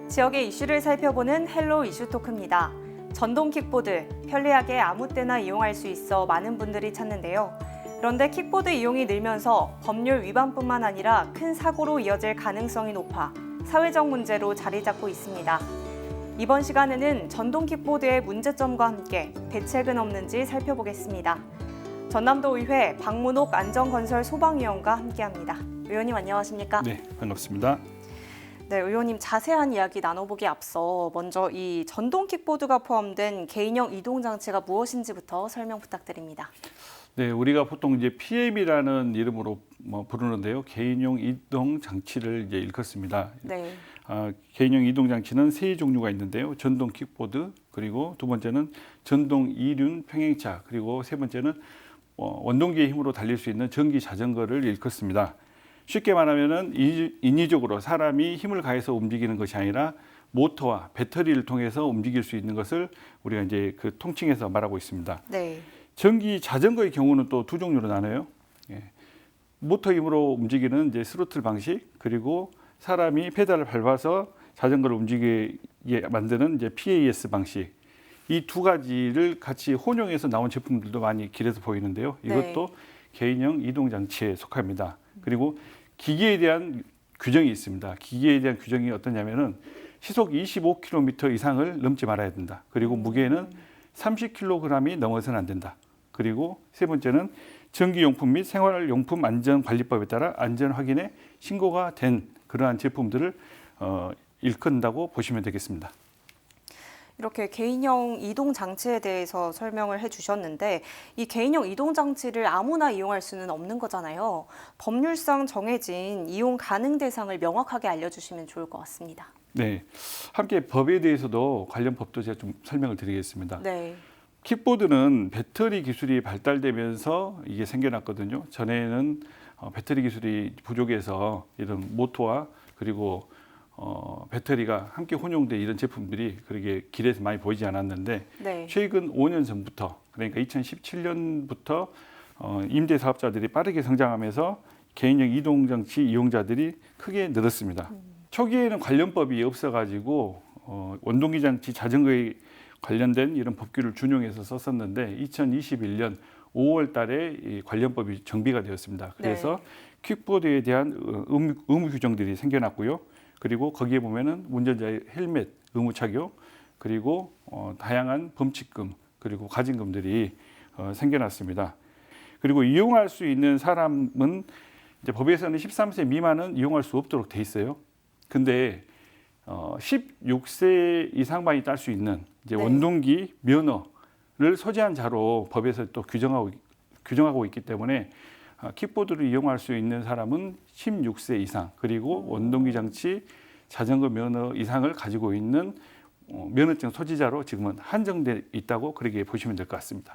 지역의 이슈를 살펴보는 헬로 이슈 토크입니다. 전동 킥보드, 편리하게 아무 때나 이용할 수 있어 많은 분들이 찾는데요. 그런데 킥보드 이용이 늘면서 법률 위반뿐만 아니라 큰 사고로 이어질 가능성이 높아 사회적 문제로 자리 잡고 있습니다. 이번 시간에는 전동 킥보드의 문제점과 함께 대책은 없는지 살펴보겠습니다. 전남도의회 박문옥 안전건설 소방위원과 함께합니다. 의원님 안녕하십니까? 네, 반갑습니다. 네, 의원님 자세한 이야기 나눠보기 앞서 먼저 이 전동 킥보드가 포함된 개인형 이동 장치가 무엇인지부터 설명 부탁드립니다. 네, 우리가 보통 이제 PM이라는 이름으로 부르는데요. 개인용 이동 장치를 이제 일컫습니다. 네. 개인용 이동 장치는 세 종류가 있는데요. 전동 킥보드, 그리고 두 번째는 전동 이륜 평행차, 그리고 세 번째는 원동기의 힘으로 달릴 수 있는 전기 자전거를 일컫습니다. 쉽게 말하면은 인위적으로 사람이 힘을 가해서 움직이는 것이 아니라 모터와 배터리를 통해서 움직일 수 있는 것을 우리가 이제 그 통칭해서 말하고 있습니다. 네. 전기 자전거의 경우는 또 두 종류로 나눠요. 모터 힘으로 움직이는 이제 스로틀 방식, 그리고 사람이 페달을 밟아서 자전거를 움직이게 만드는 이제 PAS 방식. 이 두 가지를 같이 혼용해서 나온 제품들도 많이 길에서 보이는데요. 이것도 네. 개인형 이동 장치에 속합니다. 그리고 기계에 대한 규정이 있습니다. 기계에 대한 규정이 어떠냐면은 시속 25km 이상을 넘지 말아야 된다. 그리고 무게는 30kg이 넘어서는 안 된다. 그리고 세 번째는 전기용품 및 생활용품 안전관리법에 따라 안전 확인에 신고가 된 그러한 제품들을 일컫는다고 보시면 되겠습니다. 이렇게 개인형 이동 장치에 대해서 설명을 해주셨는데 이 개인형 이동 장치를 아무나 이용할 수는 없는 거잖아요. 법률상 정해진 이용 가능 대상을 명확하게 알려주시면 좋을 것 같습니다. 네, 함께 법에 대해서도 관련 법도 제가 좀 설명을 드리겠습니다. 네. 킥보드는 배터리 기술이 발달되면서 이게 생겨났거든요. 전에는 배터리 기술이 부족해서 이런 모터와 그리고 배터리가 함께 혼용된 이런 제품들이 그렇게 길에서 많이 보이지 않았는데 네. 최근 5년 전부터, 그러니까 2017년부터 임대 사업자들이 빠르게 성장하면서 개인형 이동장치 이용자들이 크게 늘었습니다. 초기에는 관련법이 없어가지고 원동기 장치 자전거에 관련된 이런 법규를 준용해서 썼었는데 2021년 5월 달에 이 관련법이 정비가 되었습니다. 그래서 네. 킥보드에 대한 의무 규정들이 생겨났고요. 그리고 거기에 보면은 운전자의 헬멧 의무 착용, 그리고 다양한 범칙금, 그리고 과징금들이 생겨났습니다. 그리고 이용할 수 있는 사람은 이제 법에서는 13세 미만은 이용할 수 없도록 돼 있어요. 근데 16세 이상만이 딸 수 있는 이제 네. 원동기 면허를 소지한 자로 법에서 또 규정하고 있기 때문에 킥보드를 이용할 수 있는 사람은 16세 이상, 그리고 원동기 장치 자전거 면허 이상을 가지고 있는 면허증 소지자로 지금은 한정돼 있다고 그렇게 보시면 될 것 같습니다.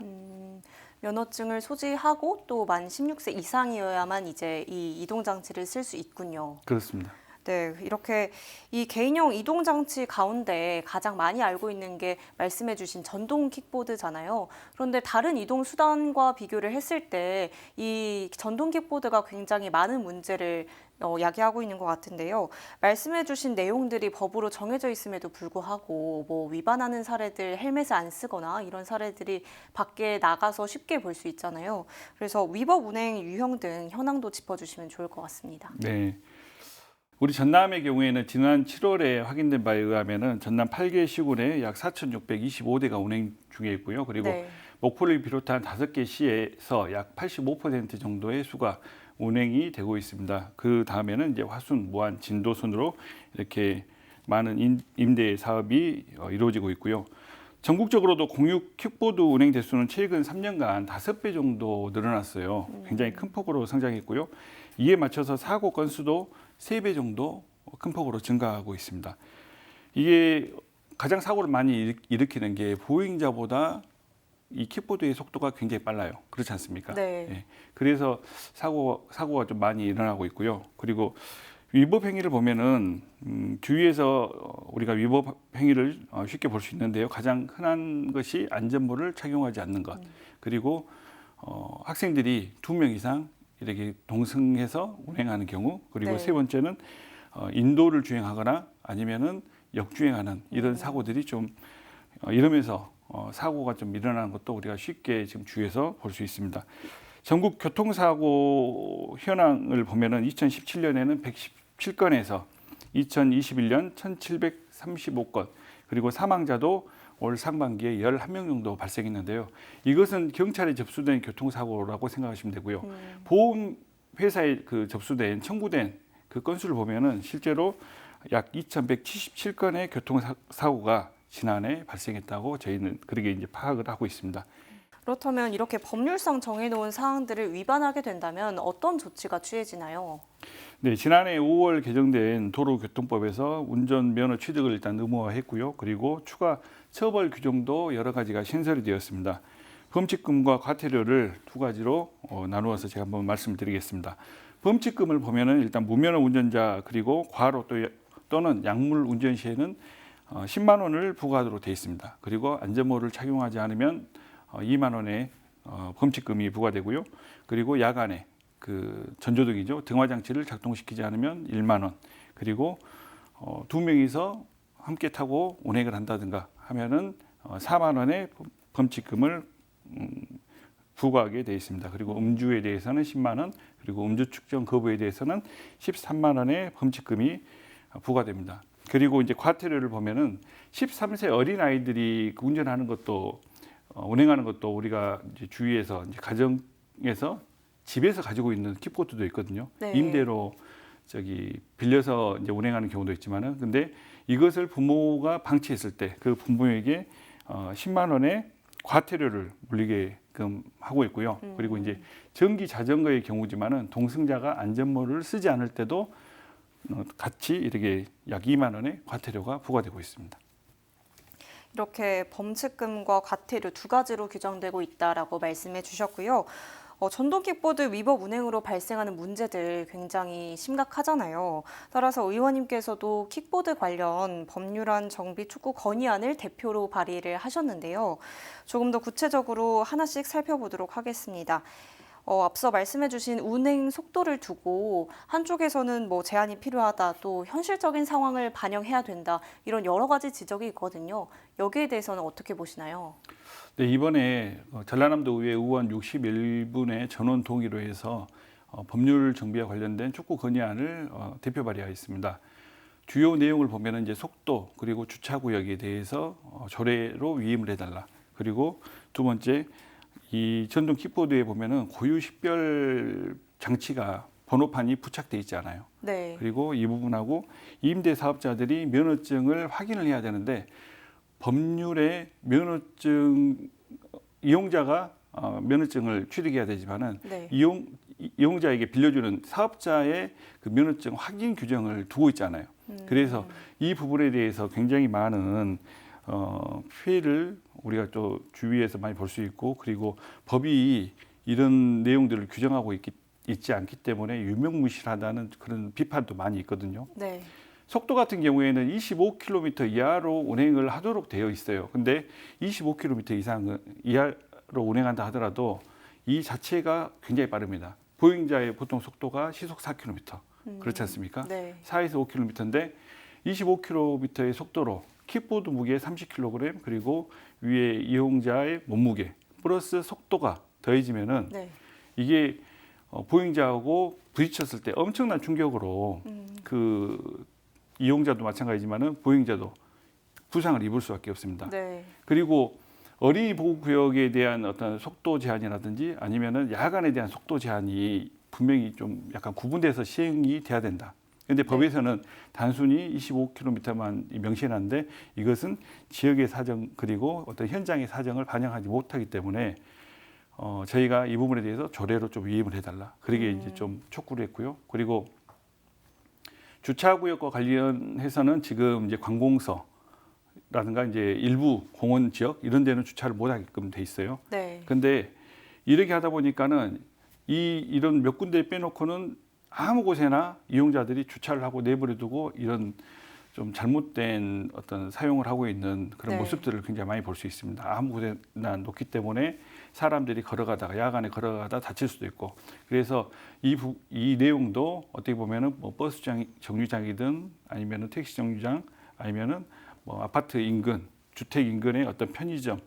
면허증을 소지하고 또 만 16세 이상이어야만 이제 이 이동 장치를 쓸 수 있군요. 그렇습니다. 네, 이렇게 이 개인형 이동 장치 가운데 가장 많이 알고 있는 게 말씀해주신 전동 킥보드잖아요. 그런데 다른 이동 수단과 비교를 했을 때 이 전동 킥보드가 굉장히 많은 문제를 야기하고 있는 것 같은데요. 말씀해주신 내용들이 법으로 정해져 있음에도 불구하고 뭐 위반하는 사례들, 헬멧을 안 쓰거나 이런 사례들이 밖에 나가서 쉽게 볼 수 있잖아요. 그래서 위법 운행 유형 등 현황도 짚어주시면 좋을 것 같습니다. 네. 우리 전남의 경우에는 지난 7월에 확인된 바에 의하면은 전남 8개 시군에 약 4,625대가 운행 중에 있고요. 그리고 네. 목포를 비롯한 5개 시에서 약 85% 정도의 수가 운행이 되고 있습니다. 그 다음에는 이제 화순, 무안, 진도 순으로 이렇게 많은 임대 사업이 이루어지고 있고요. 전국적으로도 공유 킥보드 운행 대수는 최근 3년간 5배 정도 늘어났어요. 굉장히 큰 폭으로 성장했고요. 이에 맞춰서 사고 건수도 3배 정도 큰 폭으로 증가하고 있습니다. 이게 가장 사고를 많이 일으키는 게 보행자보다 이 킥보드의 속도가 굉장히 빨라요. 그렇지 않습니까? 네. 예. 그래서 사고가 좀 많이 일어나고 있고요. 그리고 위법 행위를 보면은 주위에서 우리가 위법 행위를 쉽게 볼 수 있는데요. 가장 흔한 것이 안전모를 착용하지 않는 것. 그리고 학생들이 2명 이상 이렇게 동승해서 운행하는 경우, 그리고 네. 세 번째는 인도를 주행하거나 아니면은 역주행하는 이런 사고들이 좀 이러면서 사고가 좀 일어나는 것도 우리가 쉽게 지금 주위에서 볼 수 있습니다. 전국 교통사고 현황을 보면은 2017년에는 117건에서 2021년 1735건, 그리고 사망자도 올 상반기에 11명 정도 발생했는데요. 이것은 경찰에 접수된 교통사고라고 생각하시면 되고요. 보험회사에 접수된, 청구된 그 건수를 보면은 실제로 약 2,177건의 교통사고가 지난해 발생했다고 저희는 그렇게 이제 파악을 하고 있습니다. 그렇다면 이렇게 법률상 정해놓은 사항들을 위반하게 된다면 어떤 조치가 취해지나요? 네, 지난해 5월 개정된 도로교통법에서 운전면허 취득을 일단 의무화했고요. 그리고 추가 처벌 규정도 여러 가지가 신설이 되었습니다. 범칙금과 과태료를 두 가지로 나누어서 제가 한번 말씀드리겠습니다. 범칙금을 보면은 일단 무면허 운전자 그리고 과로 또는 약물 운전 시에는 10만 원을 부과하도록 되어 있습니다. 그리고 안전모를 착용하지 않으면 2만 원의 범칙금이 부과되고요. 그리고 야간에 전조등이죠. 등화장치를 작동시키지 않으면 1만 원. 그리고 두 명이서 함께 타고 운행을 한다든가 하면은 4만 원의 범칙금을 부과하게 되어 있습니다. 그리고 음주에 대해서는 10만 원, 그리고 음주 측정 거부에 대해서는 13만 원의 범칙금이 부과됩니다. 그리고 이제 과태료를 보면은 13세 어린 아이들이 운전하는 것도 운행하는 것도 우리가 이제 주위에서 이제 가정에서 집에서 가지고 있는 킥보드도 있거든요. 네. 임대로 빌려서 이제 운행하는 경우도 있지만은 근데 이것을 부모가 방치했을 때 그 부모에게 10만 원의 과태료를 물리게끔 하고 있고요. 그리고 이제 전기 자전거의 경우지만은 동승자가 안전모를 쓰지 않을 때도 같이 이렇게 약 2만 원의 과태료가 부과되고 있습니다. 이렇게 범칙금과 과태료 두 가지로 규정되고 있다라고 말씀해 주셨고요. 전동 킥보드 위법 운행으로 발생하는 문제들 굉장히 심각하잖아요. 따라서 의원님께서도 킥보드 관련 법률안 정비 촉구 건의안을 대표로 발의를 하셨는데요. 조금 더 구체적으로 하나씩 살펴보도록 하겠습니다. 앞서 말씀해주신 운행 속도를 두고 한쪽에서는 제한이 필요하다, 또 현실적인 상황을 반영해야 된다, 이런 여러 가지 지적이 있거든요. 여기에 대해서는 어떻게 보시나요? 네, 이번에 전라남도 의회 의원 61분의 전원 동의로 해서 법률 정비와 관련된 촉구 건의안을 대표 발의하였습니다. 주요 내용을 보면 이제 속도 그리고 주차 구역에 대해서 조례로 위임을 해달라. 그리고 두 번째, 이 전동 킥보드에 보면은 고유 식별 장치가 번호판이 부착돼 있지 않아요. 네. 그리고 이 부분하고 임대 사업자들이 면허증을 확인을 해야 되는데 법률에 면허증 이용자가 면허증을 취득해야 되지만은 네. 이용자에게 빌려주는 사업자의 그 면허증 확인 규정을 두고 있잖아요. 그래서 이 부분에 대해서 굉장히 많은 피해를 우리가 또 주위에서 많이 볼 수 있고, 그리고 법이 이런 내용들을 규정하고 있지 않기 때문에 유명무실하다는 그런 비판도 많이 있거든요. 네. 속도 같은 경우에는 25km 이하로 운행을 하도록 되어 있어요. 근데 25km 이하로 운행한다 하더라도 이 자체가 굉장히 빠릅니다. 보행자의 보통 속도가 시속 4km. 그렇지 않습니까? 네. 4에서 5km인데 25km의 속도로 킥보드 무게 30kg 그리고 위에 이용자의 몸무게 플러스 속도가 더해지면은 네. 이게 보행자하고 부딪혔을 때 엄청난 충격으로 그 이용자도 마찬가지지만은 보행자도 부상을 입을 수밖에 없습니다. 네. 그리고 어린이 보호 구역에 대한 어떤 속도 제한이라든지 아니면은 야간에 대한 속도 제한이 분명히 좀 약간 구분돼서 시행이 돼야 된다. 그런데 법에서는 단순히 25km만 명시해놨는데 이것은 지역의 사정 그리고 어떤 현장의 사정을 반영하지 못하기 때문에 저희가 이 부분에 대해서 조례로 좀 위임을 해달라. 그러게 이제 좀 촉구를 했고요. 그리고 주차구역과 관련해서는 지금 이제 관공서라든가 이제 일부 공원 지역 이런 데는 주차를 못하게끔 돼 있어요. 네. 근데 이렇게 하다 보니까는 이런 몇 군데 빼놓고는 아무 곳에나 이용자들이 주차를 하고 내버려두고 이런 좀 잘못된 어떤 사용을 하고 있는 그런 네. 모습들을 굉장히 많이 볼 수 있습니다. 아무 곳에나 놓기 때문에 사람들이 걸어가다가 야간에 걸어가다 다칠 수도 있고, 그래서 이 내용도 어떻게 보면은 버스 정류장이든 아니면은 택시 정류장 아니면은 뭐 아파트 인근, 주택 인근의 어떤 편의점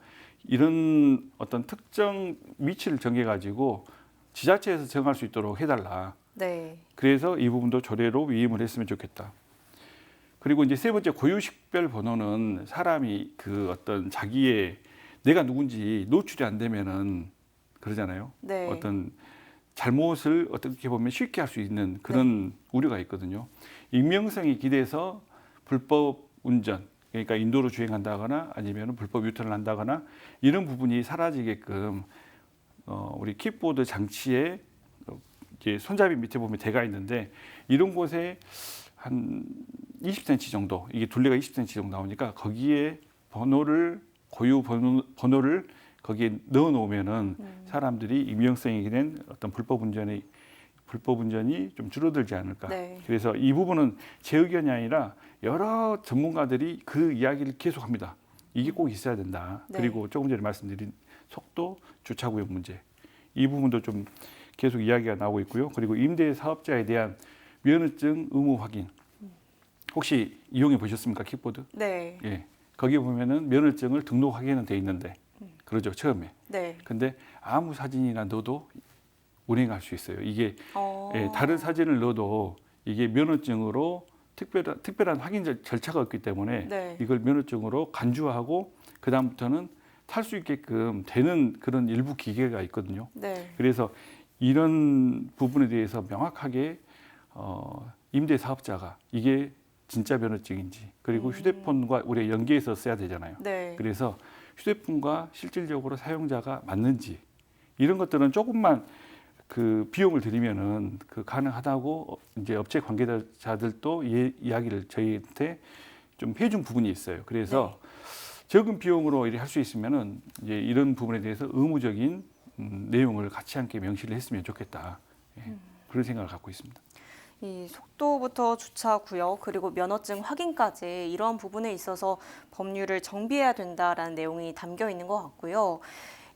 이런 어떤 특정 위치를 정해가지고 지자체에서 정할 수 있도록 해달라. 네. 그래서 이 부분도 조례로 위임을 했으면 좋겠다. 그리고 이제 세 번째 고유식별 번호는 사람이 그 어떤 자기의 내가 누군지 노출이 안 되면은 그러잖아요. 네. 어떤 잘못을 어떻게 보면 쉽게 할 수 있는 그런 우려가 있거든요. 익명성이 기대서 불법 운전, 그러니까 인도로 주행한다거나 아니면 불법 유턴을 한다거나 이런 부분이 사라지게끔 우리 킥보드 장치에 이제 손잡이 밑에 보면 대가 있는데 이런 곳에 한 20cm 정도, 이게 둘레가 20cm 정도 나오니까 거기에 고유 번호를 거기에 넣어 놓으면은 사람들이 익명성이 기는 어떤 불법 운전이 좀 줄어들지 않을까. 네. 그래서 이 부분은 제 의견이 아니라 여러 전문가들이 그 이야기를 계속합니다. 이게 꼭 있어야 된다. 네. 그리고 조금 전에 말씀드린 속도, 주차구역 문제 이 부분도 좀 계속 이야기가 나오고 있고요. 그리고 임대 사업자에 대한 면허증 의무 확인. 혹시 이용해 보셨습니까, 킥보드? 네. 예. 거기 보면은 면허증을 등록하게는 돼 있는데, 그러죠 처음에. 네. 근데 아무 사진이나 넣어도 운행할 수 있어요. 이게 예, 다른 사진을 넣어도 이게 면허증으로 특별한 확인 절차가 없기 때문에 네. 이걸 면허증으로 간주하고 그 다음부터는 탈 수 있게끔 되는 그런 일부 기계가 있거든요. 네. 그래서 이런 부분에 대해서 명확하게 임대 사업자가 이게 진짜 면허증인지 그리고 휴대폰과 우리가 연계해서 써야 되잖아요. 네. 그래서 휴대폰과 실질적으로 사용자가 맞는지 이런 것들은 조금만 그 비용을 들이면은 그 가능하다고 이제 업체 관계자들도 이야기를 저희한테 좀 해준 부분이 있어요. 그래서 적은 비용으로 이렇게 할 수 있으면은 이제 이런 부분에 대해서 의무적인 내용을 같이 함께 명시를 했으면 좋겠다. 예, 그런 생각을 갖고 있습니다. 이 속도부터 주차 구역 그리고 면허증 확인까지 이러한 부분에 있어서 법률을 정비해야 된다라는 내용이 담겨 있는 것 같고요.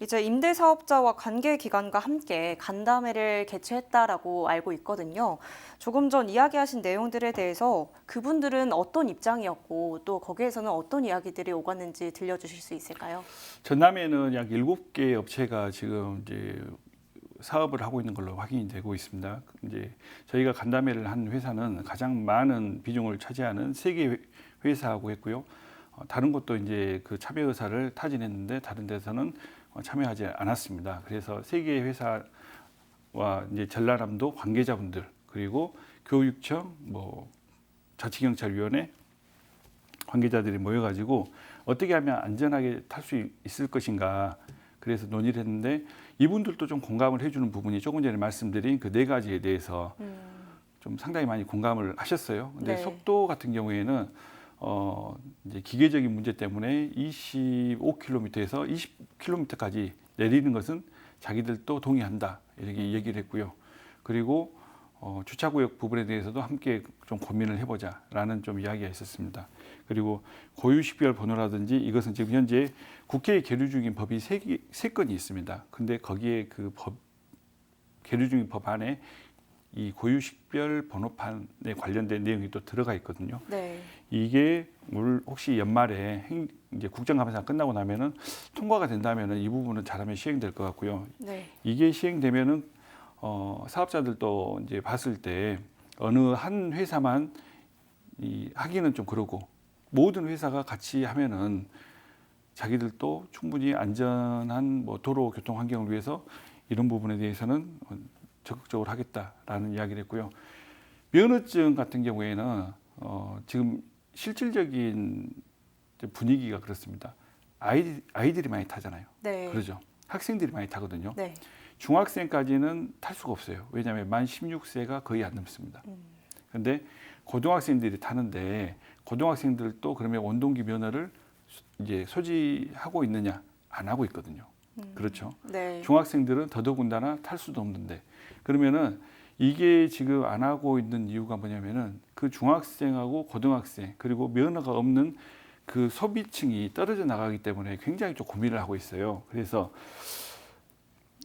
이제 임대 사업자와 관계 기관과 함께 간담회를 개최했다라고 알고 있거든요. 조금 전 이야기하신 내용들에 대해서 그분들은 어떤 입장이었고 또 거기에서는 어떤 이야기들이 오갔는지 들려주실 수 있을까요? 전남에는 약 7개 업체가 지금 이제 사업을 하고 있는 걸로 확인이 되고 있습니다. 이제 저희가 간담회를 한 회사는 가장 많은 비중을 차지하는 3개 회사하고 했고요. 다른 곳도 이제 그 참여 의사를 타진했는데 다른 데서는 참여하지 않았습니다. 그래서 3개 회사와 이제 전라남도 관계자분들 그리고 교육청, 뭐 자치경찰위원회 관계자들이 모여가지고 어떻게 하면 안전하게 탈 수 있을 것인가. 그래서 논의를 했는데 이분들도 좀 공감을 해주는 부분이 조금 전에 말씀드린 그 4가지에 대해서 좀 상당히 많이 공감을 하셨어요. 근데 네. 속도 같은 경우에는 이제 기계적인 문제 때문에 25km에서 20km까지 내리는 것은 자기들도 동의한다 이렇게 얘기를 했고요. 그리고 주차구역 부분에 대해서도 함께 좀 고민을 해보자라는 좀 이야기가 있었습니다. 그리고 고유식별 번호라든지 이것은 지금 현재 국회에 계류 중인 법이 3건이 있습니다. 근데 거기에 그 계류 중인 법안에 이 고유식별 번호판에 관련된 내용이 또 들어가 있거든요. 네. 이게 혹시 연말에 이제 국정감사 끝나고 나면은 통과가 된다면은 이 부분은 잘하면 시행될 것 같고요. 네. 이게 시행되면은 사업자들도 이제 봤을 때 어느 한 회사만 하기는 좀 그러고 모든 회사가 같이 하면은 자기들도 충분히 안전한 뭐 도로 교통 환경을 위해서 이런 부분에 대해서는 적극적으로 하겠다라는 이야기를 했고요. 면허증 같은 경우에는 지금 실질적인 분위기가 그렇습니다. 아이들이 많이 타잖아요. 네. 그러죠. 학생들이 많이 타거든요. 네. 중학생까지는 탈 수가 없어요. 왜냐하면 만 16세가 거의 안 넘습니다. 그런데 고등학생들이 타는데 고등학생들도 그러면 원동기 면허를 이제 소지하고 있느냐 안 하고 있거든요. 그렇죠. 네. 중학생들은 더더군다나 탈 수도 없는데 그러면은 이게 지금 안 하고 있는 이유가 뭐냐면은 그 중학생하고 고등학생 그리고 면허가 없는 그 소비층이 떨어져 나가기 때문에 굉장히 좀 고민을 하고 있어요. 그래서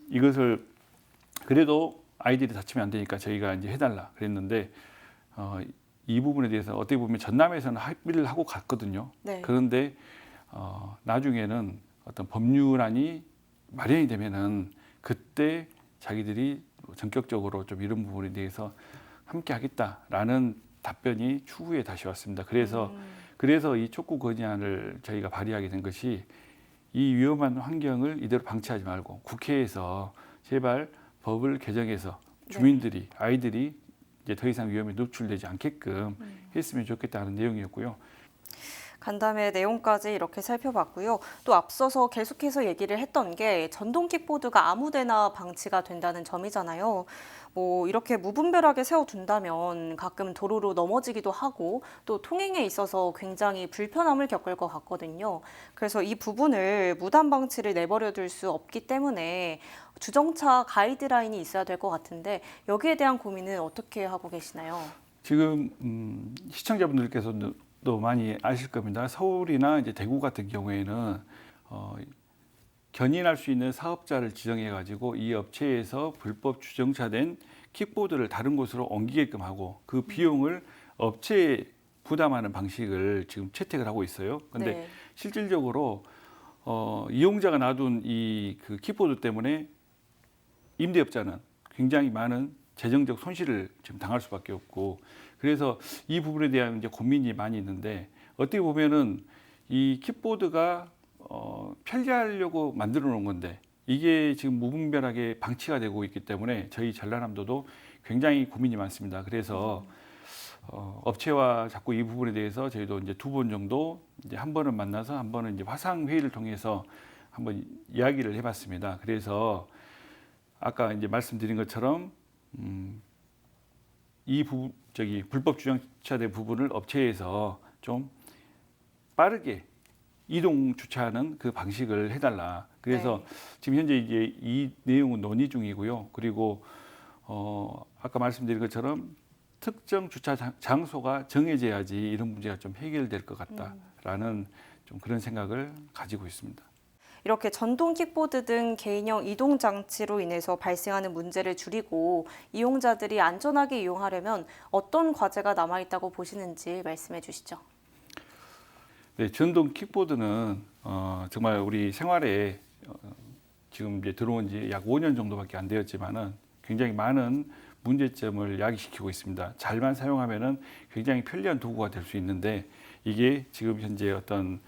이것을 그래도 아이들이 다치면 안 되니까 저희가 이제 해달라 그랬는데 이 부분에 대해서 어떻게 보면 전남에서는 합의를 하고 갔거든요. 네. 그런데 나중에는 어떤 법률안이 마련이 되면은 그때 자기들이 전격적으로 좀 이런 부분에 대해서 함께 하겠다라는 답변이 추후에 다시 왔습니다. 그래서 이 촉구 건의안을 저희가 발의하게 된 것이 이 위험한 환경을 이대로 방치하지 말고 국회에서 제발 법을 개정해서 주민들이 아이들이 이제 더 이상 위험에 노출되지 않게끔 했으면 좋겠다는 내용이었고요. 간담회 내용까지 이렇게 살펴봤고요. 또 앞서서 계속해서 얘기를 했던 게 전동 킥보드가 아무데나 방치가 된다는 점이잖아요. 뭐 이렇게 무분별하게 세워둔다면 가끔 도로로 넘어지기도 하고 또 통행에 있어서 굉장히 불편함을 겪을 것 같거든요. 그래서 이 부분을 무단 방치를 내버려 둘 수 없기 때문에 주정차 가이드라인이 있어야 될 것 같은데 여기에 대한 고민은 어떻게 하고 계시나요? 지금 시청자분들께서도 많이 아실 겁니다. 서울이나 이제 대구 같은 경우에는 견인할 수 있는 사업자를 지정해 가지고 이 업체에서 불법 주정차된 킥보드를 다른 곳으로 옮기게끔 하고 그 비용을 업체에 부담하는 방식을 지금 채택을 하고 있어요. 근데 네. 실질적으로 이용자가 놔둔 이 그 킥보드 때문에 임대업자는 굉장히 많은 재정적 손실을 지금 당할 수밖에 없고, 그래서 이 부분에 대한 이제 고민이 많이 있는데, 어떻게 보면은 이 킥보드가 편리하려고 만들어 놓은 건데 이게 지금 무분별하게 방치가 되고 있기 때문에 저희 전라남도도 굉장히 고민이 많습니다. 그래서 업체와 자꾸 이 부분에 대해서 저희도 이제 2번 정도, 이제 한 번은 만나서 한 번은 이제 화상 회의를 통해서 한번 이야기를 해봤습니다. 그래서 아까 이제 말씀드린 것처럼 불법 주정차된 부분을 업체에서 좀 빠르게 이동 주차하는 그 방식을 해달라. 그래서 지금 현재 이제 이 내용은 논의 중이고요. 그리고 아까 말씀드린 것처럼 특정 주차 장소가 정해져야지 이런 문제가 좀 해결될 것 같다라는 좀 그런 생각을 가지고 있습니다. 이렇게 전동 킥보드 등 개인형 이동 장치로 인해서 발생하는 문제를 줄이고 이용자들이 안전하게 이용하려면 어떤 과제가 남아 있다고 보시는지 말씀해 주시죠. 네, 전동 킥보드는 정말 우리 생활에 지금 이제 들어온 지 약 5년 정도밖에 안 되었지만은 굉장히 많은 문제점을 야기시키고 있습니다. 잘만 사용하면은 굉장히 편리한 도구가 될 수 있는데, 이게 지금 현재 어떤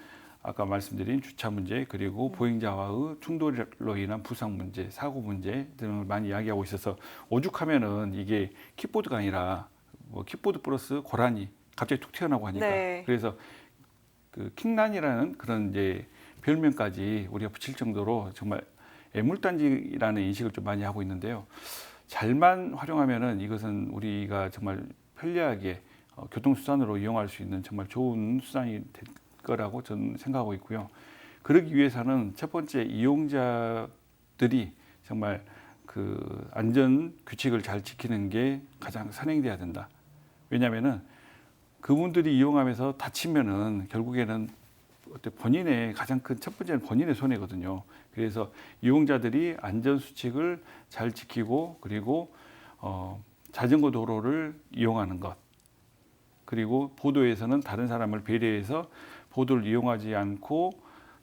아까 말씀드린 주차 문제, 그리고 보행자와의 충돌로 인한 부상 문제, 사고 문제 등을 많이 이야기하고 있어서 오죽하면은 이게 킥보드가 아니라 뭐 킥보드 플러스 고라니 갑자기 툭 튀어나오고 하니까 그래서 그 킥란이라는 그런 이제 별명까지 우리가 붙일 정도로 정말 애물단지라는 인식을 좀 많이 하고 있는데요. 잘만 활용하면은 이것은 우리가 정말 편리하게 교통수단으로 이용할 수 있는 정말 좋은 수단이 될 거라고 저는 생각하고 있고요. 그러기 위해서는 첫 번째, 이용자들이 정말 그 안전 규칙을 잘 지키는 게 가장 선행돼야 된다. 왜냐하면은 그분들이 이용하면서 다치면은 결국에는 본인의 가장 큰 첫 번째는 본인의 손해거든요. 그래서 이용자들이 안전 수칙을 잘 지키고, 그리고 자전거 도로를 이용하는 것, 그리고 보도에서는 다른 사람을 배려해서 보도를 이용하지 않고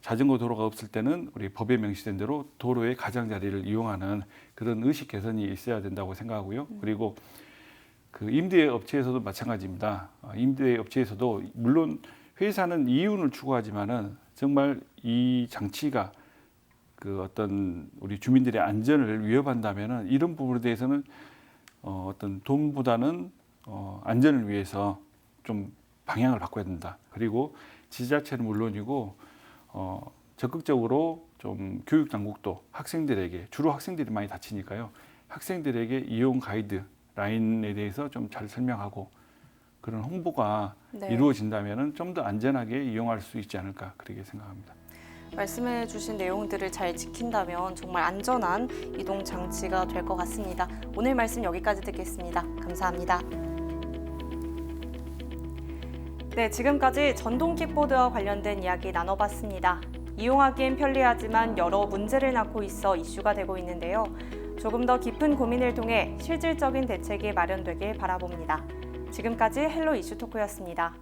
자전거 도로가 없을 때는 우리 법에 명시된 대로 도로의 가장자리를 이용하는 그런 의식 개선이 있어야 된다고 생각하고요. 그리고 그 임대업체에서도 마찬가지입니다. 임대업체에서도 물론 회사는 이윤을 추구하지만은 정말 이 장치가 그 어떤 우리 주민들의 안전을 위협한다면은 이런 부분에 대해서는 어떤 돈보다는 안전을 위해서 좀 방향을 바꿔야 된다. 그리고 지자체는 물론이고 적극적으로 좀 교육 당국도 학생들에게, 주로 학생들이 많이 다치니까요, 학생들에게 이용 가이드 라인에 대해서 좀 잘 설명하고 그런 홍보가 이루어진다면은 좀 더 안전하게 이용할 수 있지 않을까, 그렇게 생각합니다. 말씀해 주신 내용들을 잘 지킨다면 정말 안전한 이동 장치가 될 것 같습니다. 오늘 말씀 여기까지 듣겠습니다. 감사합니다. 네, 지금까지 전동 킥보드와 관련된 이야기 나눠봤습니다. 이용하기엔 편리하지만 여러 문제를 낳고 있어 이슈가 되고 있는데요. 조금 더 깊은 고민을 통해 실질적인 대책이 마련되길 바라봅니다. 지금까지 헬로 이슈 토크였습니다.